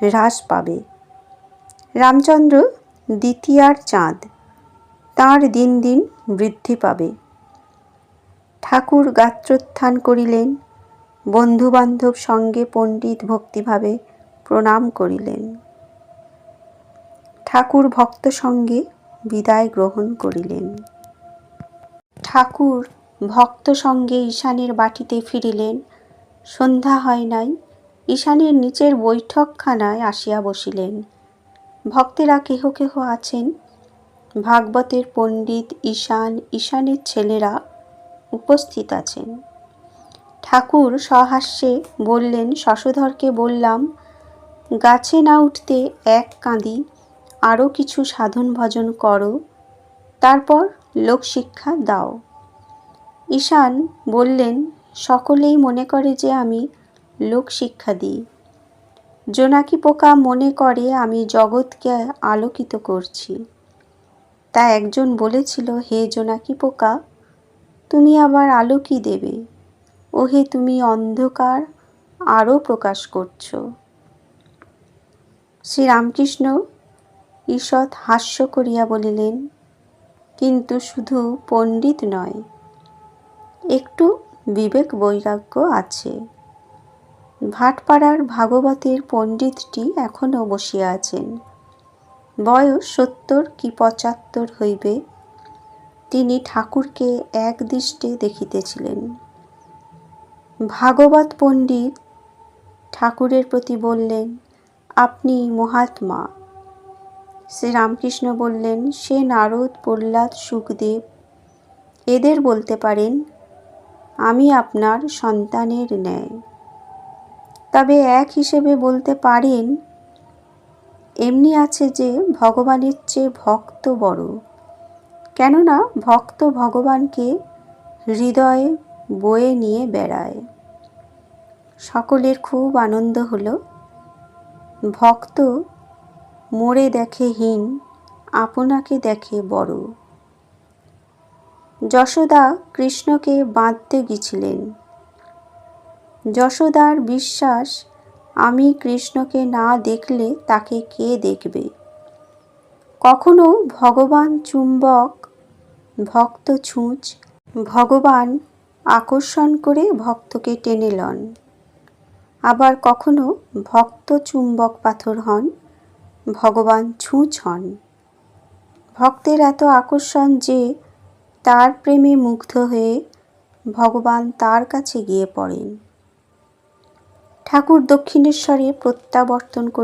হ্রাস পাবে। রামচন্দ্র দ্বিতীয়ার চাঁদ, তাঁর দিন দিন বৃদ্ধি পাবে। ঠাকুর গাত্রোত্থান করিলেন, বন্ধুবান্ধব সঙ্গে পণ্ডিত ভক্তিভাবে প্রণাম করিলেন। ঠাকুর ভক্ত সঙ্গে বিদায় গ্রহণ করিলেন। ঠাকুর ভক্ত সঙ্গে ঈশানের বাটিতে ফিরিলেন। সন্ধ্যা হয় নাই, ঈশানের নিচের বৈঠকখানায় আসিয়া বসিলেন। ভক্তেরা কেহ কেহ আছেন। ভাগবতের পণ্ডিত ঈশান, ঈশানের ছেলেরা উপস্থিত আছেন। ঠাকুর সহাস্যে বললেন, শশধরকে বললাম, গাছে না উঠতে এক কাঁদি, আরও কিছু সাধন ভজন করো, তারপর লোকশিক্ষা দাও। ঈশান বললেন, সকলেই মনে করে যে আমি লোকশিক্ষা দিই। জোনাকি পোকা মনে করে আমি জগৎকে আলোকিত করছি। তা একজন বলেছিল, হে জোনাকি পোকা, তুমি আবার আলো কি দেবে? ওহে, তুমি অন্ধকার আরও প্রকাশ করছ। শ্রীরামকৃষ্ণ ঈষৎ হাস্য করিয়া বলিলেন, কিন্তু শুধু পণ্ডিত নয়, একটু বিবেক বৈরাগ্য আছে। ভাটপাড়ার ভাগবতের পণ্ডিতটি এখনও বসিয়া আছেন। বয়স 70 কি 75 হইবে। তিনি ঠাকুরকে একদৃষ্টে দেখিতেছিলেন। ভাগবত পণ্ডিত ঠাকুরের প্রতি বললেন, আপনি মহাত্মা। শ্রীরামকৃষ্ণ বললেন, সে নারদ, প্রহ্লাদ, সুখদেব, এদের বলতে পারেন, আমি আপনার সন্তানের ন্যায়। তবে এক হিসেবে বলতে পারেন, এমনি আছে যে ভগবানের চেয়ে ভক্ত বড়। কেননা ভক্ত ভগবানকে হৃদয়ে বয়ে নিয়ে বেড়ায়। সকলের খুব আনন্দ হলো। ভক্ত মোরে দেখে হীন, আপনাকে দেখে বড়। যশোদা কৃষ্ণকে বাঁধতে গিয়েছিলেন। যশোদার বিশ্বাস, আমি কৃষ্ণকে না দেখলে তাকে কে দেখবে। কখনো ভগবান চুম্বক, ভক্ত ছুঁচ। ভগবান আকর্ষণ করে ভক্তকে টেনে লন। আবার কখনো ভক্ত চুম্বক পাথর হন, ভগবান ছুঁচ হন। ভক্তের এত আকর্ষণ যে তার প্রেমে মুগ্ধ হয়ে ভগবান তার কাছে গিয়ে পড়েন। ঠাকুর দক্ষিণেশ্বরে প্রত্যাবর্তন করে